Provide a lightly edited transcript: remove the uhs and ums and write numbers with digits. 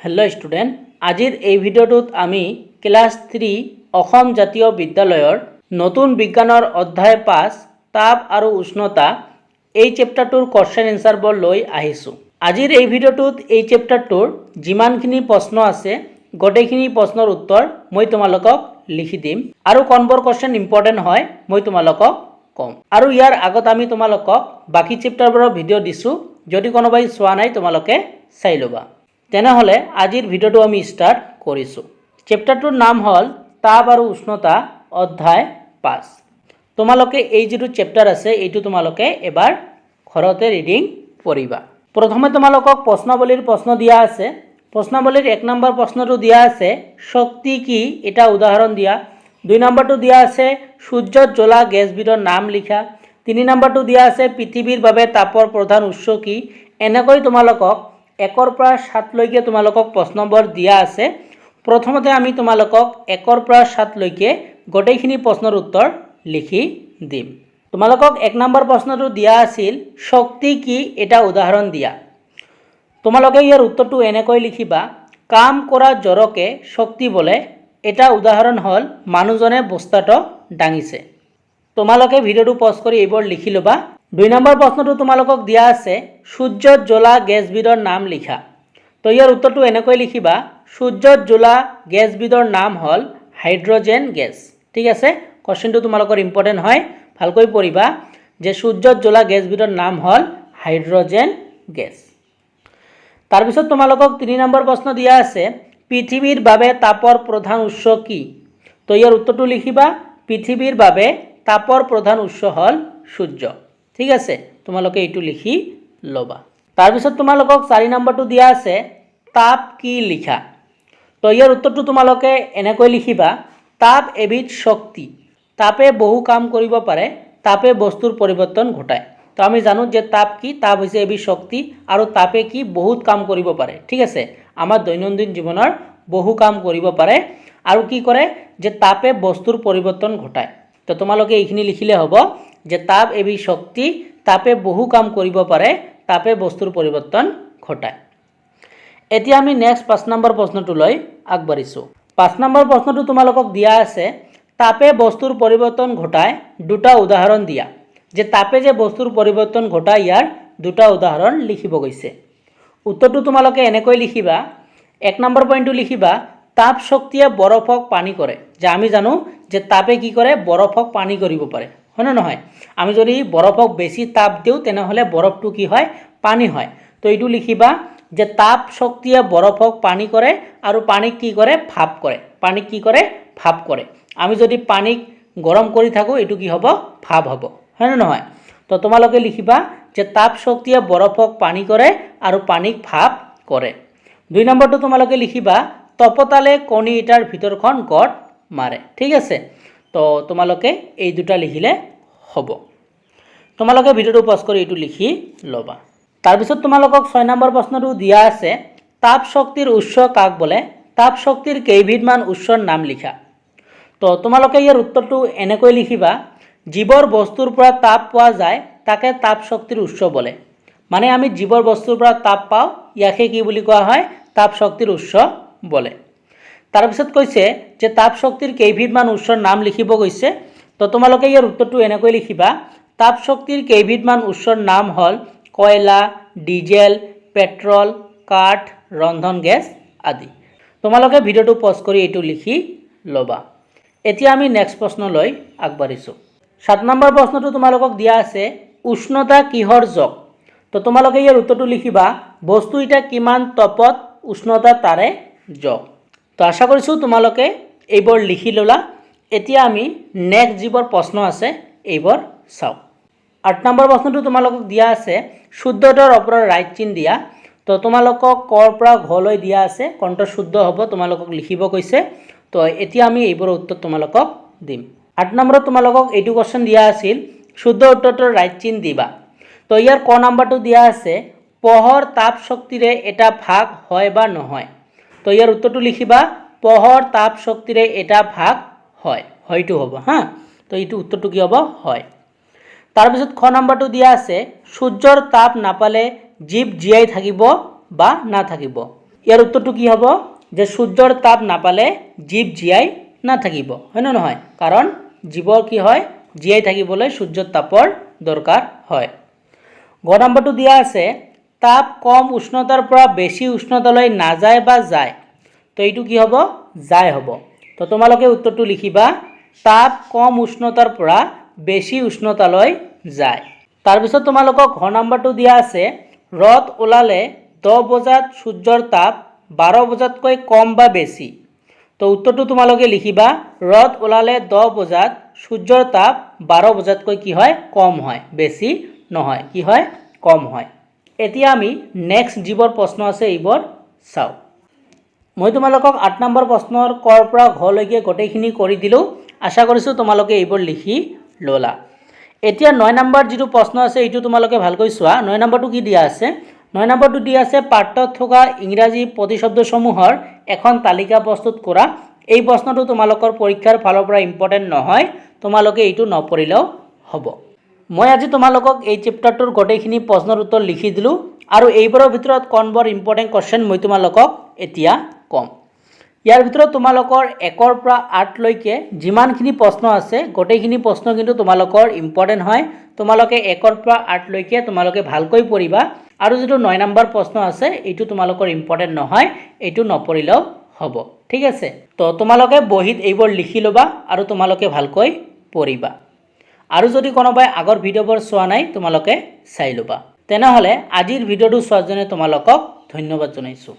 Hello student आजिर এই ভিডিওটোত আমি class 3 Assam জাতীয় বিদ্যালয়ৰ নতুন বিজ্ঞানৰ অধ্যায় 5 তাপ আৰু উষ্ণতা এই চেপ্টাৰটোৰ কোৱেশ্চন এনসাৰবোৰ লৈ আহিছো। আজিৰ এই ভিডিওটোত এই চেপ্টাৰটোৰ যিমানখিনি প্ৰশ্ন আছে গোটেইখিনি প্ৰশ্নৰ উত্তৰ মই তোমালোকক লিখি দিম আৰু কোনবোৰ কোৱেশ্চন ইম্পৰ্টেন্ট হয় মই তোমালোকক কম। আৰু ইয়াৰ আগত আমি তোমালোকক বাকি চেপ্টাৰবোৰৰ ভিডিও দিছো, যদি কোনোবাই চোৱা নাই তোমালোকে চাই লবা। তেনেহলে আজিৰ ভিডিওটো আমি স্টাৰ্ট কৰিছো। চেপ্টাৰটোৰ নাম হল তাপ আৰু উষ্ণতা অধ্যায় 5। তোমালোকে এই যেটো চেপ্টাৰ আছে এইটো তোমালোকে এবাৰ ঘৰতে ৰিডিং কৰিবা। প্ৰথমে তোমালোকক প্ৰশ্নাৱলীৰ প্ৰশ্ন দিয়া আছে। প্ৰশ্নাৱলীৰ 1 নম্বৰ প্ৰশ্নটো দিয়া আছে শক্তি কি, এটা উদাহৰণ দিয়া। 2 নম্বৰটো দিয়া আছে সূৰ্যত জ্বলা গেছবিধৰ নাম লিখা। 3 নম্বৰটো দিয়া আছে পৃথিৱীৰ বাবে তাপৰ প্ৰধান উৎস কি। এনেকৈ তোমালোকক 1 পৰা 7 লৈকে তোমালোকক প্ৰশ্নবোৰ দিয়া আছে। প্ৰথমতে আমি তোমালোকক 1 পৰা 7 লৈকে গোটেইখিনি প্ৰশ্নৰ উত্তৰ লিখি দিম। তোমালোকক 1 নম্বৰ প্ৰশ্নটো দিয়া আছিল শক্তি কি, এটা উদাহৰণ দিয়া। তোমালোকে ইয়াৰ উত্তৰটো এনেকৈ লিখিবা কাম কৰা জৰকে শক্তি বলে। এটা উদাহৰণ হল মানুহজনে বস্তাটো ডাঙিছে। তোমালোকে ভিডিওটো পজ কৰি এইবোৰ লিখি লবা। 2 নম্বৰ প্ৰশ্নটো তোমালোকক দিয়া আছে সূৰ্যত জ্বলা গেছবিধৰ নাম লিখা। তো ইয়াৰ উত্তৰটো এনেকৈ লিখিবা সূৰ্যত জ্বলা গেছবিধৰ নাম হল হাইড্ৰোজেন গেছ। ঠিক আছে, কোৱেশ্চনটো তোমালোকৰ ইম্পৰ্টেন্ট হয়, ভালকৈ পঢ়িবা যে সূৰ্যত জ্বলা গেছবিধৰ নাম হল হাইড্ৰোজেন গেছ। তাৰ পিছত তোমালোকক 3 নম্বৰ প্ৰশ্ন দিয়া আছে পৃথিৱীৰ বাবে তাপৰ প্ৰধান উৎস কি। তো ইয়াৰ উত্তৰটো লিখিবা পৃথিৱীৰ বাবে তাপৰ প্ৰধান উৎস হল সূৰ্য। ঠিক আছে, তোমালোকে এইটো লিখি লবা। তাৰ পিছত তোমালোকক 4 নম্বৰটো দিয়া আছে তাপ কি লিখা। তো ইয়াৰ উত্তৰটো তোমালোকে এনেকৈ লিখিবা তাপ এবিধ শক্তি। তাপে বহু কাম কৰিব পাৰে, তাপে বস্তুৰ পৰিৱৰ্তন ঘটায়। তো আমি জানো যে তাপ কি, তাপ হৈছে এবিধ শক্তি আৰু তাপে কি বহুত কাম কৰিব পাৰে। ঠিক আছে, আমাৰ দৈনন্দিন জীৱনৰ বহু কাম কৰিব পাৰে আৰু কি কৰে যে তাপে বস্তুৰ পৰিৱৰ্তন ঘটায়। তো তোমালোকে এইখিনি লিখিলে হ'ব যে তাপ এবিধ শক্তি, তাপে বহু কাম কৰিব পাৰে, তাপে বস্তুৰ পৰিৱৰ্তন ঘটায়। এতিয়া আমি নেক্সট 5 নম্বৰ প্ৰশ্নটোলৈ আগবাঢ়িছো। 5 নম্বৰ প্ৰশ্নটো তোমালোকক দিয়া আছে তাপে বস্তুৰ পৰিৱৰ্তন ঘটায়, দুটা উদাহৰণ দিয়া। যে তাপে যে বস্তুৰ পৰিৱৰ্তন ঘটায় ইয়াৰ দুটা উদাহৰণ লিখিব গৈছে। উত্তৰটো তোমালোকে এনেকৈ লিখিবা 1 নম্বৰ পইণ্টটো লিখিবা তাপ শক্তিয়ে বৰফক পানী কৰে। যে আমি জানো যে তাপে কি কৰে বৰফক পানী কৰিব পাৰে, হয় না নহয়। আমি যদি বৰফক বেছি তাপ দিওঁ তেনেহলে বৰফটো কি হয় পানী হয়। তো এইটো লিখিবা যে তাপ শক্তিয়ে বৰফক পানী কৰে আৰু পানীক কি কৰে ভাপ কৰে। পানীক কি কৰে ভাপ কৰে। আমি যদি পানীক গৰম কৰি থাকো এইটো কি হ'ব ভাপ হ'ব, হয় না নহয়। তো তোমালোকে লিখিবা যে তাপ শক্তিয়ে বৰফক পানী কৰে আৰু পানীক ভাপ কৰে। 2 নম্বৰটো তোমালোকে লিখিবা তপতালে কণী এটাৰ ভিতৰখন গট মাৰে। ঠিক আছে, তো তোমালোকে এই দুটা লিখিলে হ'ব। তোমালোকে ভিডিওটো পজ কৰি এইটো লিখি লবা। তাৰপিছত তোমালোকক 6 নম্বৰ প্ৰশ্নটো দিয়া আছে তাপ শক্তিৰ উৎস কাক বোলে। তাপ শক্তিৰ কেইবিধমান উৎসৰ নাম লিখা। তো তোমালোকে ইয়াৰ উত্তৰটো এনেকৈ লিখিবা জীৱৰ বস্তুৰ পৰা তাপ পোৱা যায় তাকে তাপ শক্তিৰ উৎস বোলে। মানে আমি জীৱৰ বস্তুৰ পৰা তাপ পাওঁ, ইয়াকে কি বুলি কোৱা হয় তাপ শক্তিৰ উৎস বোলে। তাৰপিছত কৈছে যে তাপ শক্তিৰ কেইবিধমান উৎসৰ নাম লিখিব গৈছে। তো তোমালোকে ইয়াৰ উত্তৰটো এনেকৈ লিখিবা তাপ শক্তিৰ কেইবিধমান উৎসৰ নাম হল কয়লা, ডিজেল, পেট্ৰল, কাঠ, ৰন্ধন গেছ আদি। তোমালোকে ভিডিওটো পজ কৰি এইটো লিখি লবা। এতিয়া আমি নেক্সট প্ৰশ্নলৈ আগবাঢ়িছো। 7 নম্বৰ প্ৰশ্নটো তোমালোকক দিয়া আছে উষ্ণতা কিহৰ জক। তো তোমালোকে ইয়াৰ উত্তৰটো লিখিবা বস্তু এটা কিমান তপত উষ্ণতা তাৰে জক। তো আশা কৰিছো তোমালোকে এইবোৰ লিখি ললা। এতিয়া আমি নেক্সট যিবোৰ প্ৰশ্ন আছে এইবোৰ চাও। 8 নম্বৰ প্ৰশ্নটো তোমালোকক দিয়া আছে শুদ্ধতাৰ ওপৰত ৰাইট চিন দিয়া। তো তোমালোকক কৰ পৰা ঘলৈ দিয়া আছে, কোনটো শুদ্ধ হ'ব তোমালোকক লিখিব কৈছে। তো এতিয়া আমি এইবোৰ উত্তৰ তোমালোকক দিম। 8 নম্বৰত তোমালোকক এইটো কোৱেশ্চন দিয়া আছিল শুদ্ধ উত্তৰটোৰ ৰাইট চিন দিবা। তো ইয়াৰ ক নম্বৰটো দিয়া আছে পোহৰ তাপ শক্তিৰে এটা ভাগ হয় বা নহয়। তো ইয়াৰ উত্তৰটো লিখিবা পোহৰ তাপ শক্তিৰে এটা ভাগ হয়, হয়টো হ'ব হা। তো এইটো উত্তৰটো কি হ'ব হয়। তাৰপিছত খ নম্বৰটো দিয়া আছে সূৰ্যৰ তাপ নাপালে জীৱ জীয়াই থাকিব বা নাথাকিব। ইয়াৰ উত্তৰটো কি হ'ব যে সূৰ্যৰ তাপ নাপালে জীৱ জীয়াই নাথাকিব, হয় নে নহয়? কাৰণ জীৱৰ কি হয় জীয়াই থাকিবলৈ সূৰ্যৰ তাপৰ দৰকাৰ হয়। গ নম্বৰটো দিয়া আছে তাপ কম উষ্ণতাৰ পৰা বেছি উষ্ণতালৈ নাযায় বা যায়, তো এইটো কি হ'ব যায় হ'ব। তো তোমালোকে উত্তৰটো লিখিবা তাপ কম উষ্ণতাৰ পৰা বেছি উষ্ণতালৈ যায়। তাৰপিছত তোমালোকক ঘ নম্বৰটো দিয়া আছে ৰ'দ ওলালে 10 বজাত সূৰ্যৰ তাপ 12 বজাতকৈ কম বা বেছি। তো উত্তৰটো তোমালোকে লিখিবা ৰ'দ ওলালে 10 বজাত সূৰ্যৰ তাপ 12 বজাতকৈ কি হয় কম হয়, বেছি নহয়, কি হয় কম হয়। এতিয়া আমি নেক্সট যিবোৰ প্ৰশ্ন আছে এইবোৰ চাওঁ। মই তোমালোকক 8 নম্বৰ প্ৰশ্নৰ কৰ পৰা ঘলৈকে গোটেইখিনি কৰি দিলোঁ। আশা কৰিছোঁ তোমালোকে এইবোৰ লিখি ল'লা। এতিয়া 9 নম্বৰ যিটো প্ৰশ্ন আছে এইটো তোমালোকে ভালকৈ চোৱা। 9 নম্বৰটো কি দিয়া আছে? 9 নম্বৰটো দিয়া আছে পাঠত থকা ইংৰাজী প্ৰতিশব্দসমূহৰ এখন তালিকা প্ৰস্তুত কৰা। এই প্ৰশ্নটো তোমালোকৰ পৰীক্ষাৰ ফালৰ পৰা ইম্পৰ্টেণ্ট নহয়, তোমালোকে এইটো নপঢ়িলেও হ'ব। মই আজি তোমালোকক এই চেপ্টাৰটোৰ গোটেইখিনি প্ৰশ্নৰ উত্তৰ লিখি দিলোঁ আৰু এইবোৰৰ ভিতৰত কোনবোৰ ইম্পৰ্টেণ্ট কুৱেশ্যন মই তোমালোকক এতিয়া ক'ম। ইয়াৰ ভিতৰত তোমালোকৰ 1 পৰা 8 লৈকে যিমানখিনি প্ৰশ্ন আছে গোটেইখিনি প্ৰশ্ন কিন্তু তোমালোকৰ ইম্পৰ্টেণ্ট হয়। তোমালোকে 1 পৰা 8 লৈকে তোমালোকে ভালকৈ পঢ়িবা আৰু যিটো 9 নম্বৰ প্ৰশ্ন আছে এইটো তোমালোকৰ ইম্পৰ্টেণ্ট নহয়, এইটো নপঢ়িলেও হ'ব, ঠিক আছে? তো তোমালোকে বহীত এইবোৰ লিখি ল'বা আৰু তোমালোকে ভালকৈ পঢ়িবা। আৰু যদি কোনোবাই আগৰ ভিডিঅ'বোৰ চোৱা নাই তোমালোকে চাই ল'বা। তেনেহ'লে আজিৰ ভিডিঅ'টো চোৱাৰ কাৰণে তোমালোকক ধন্যবাদ জনাইছোঁ।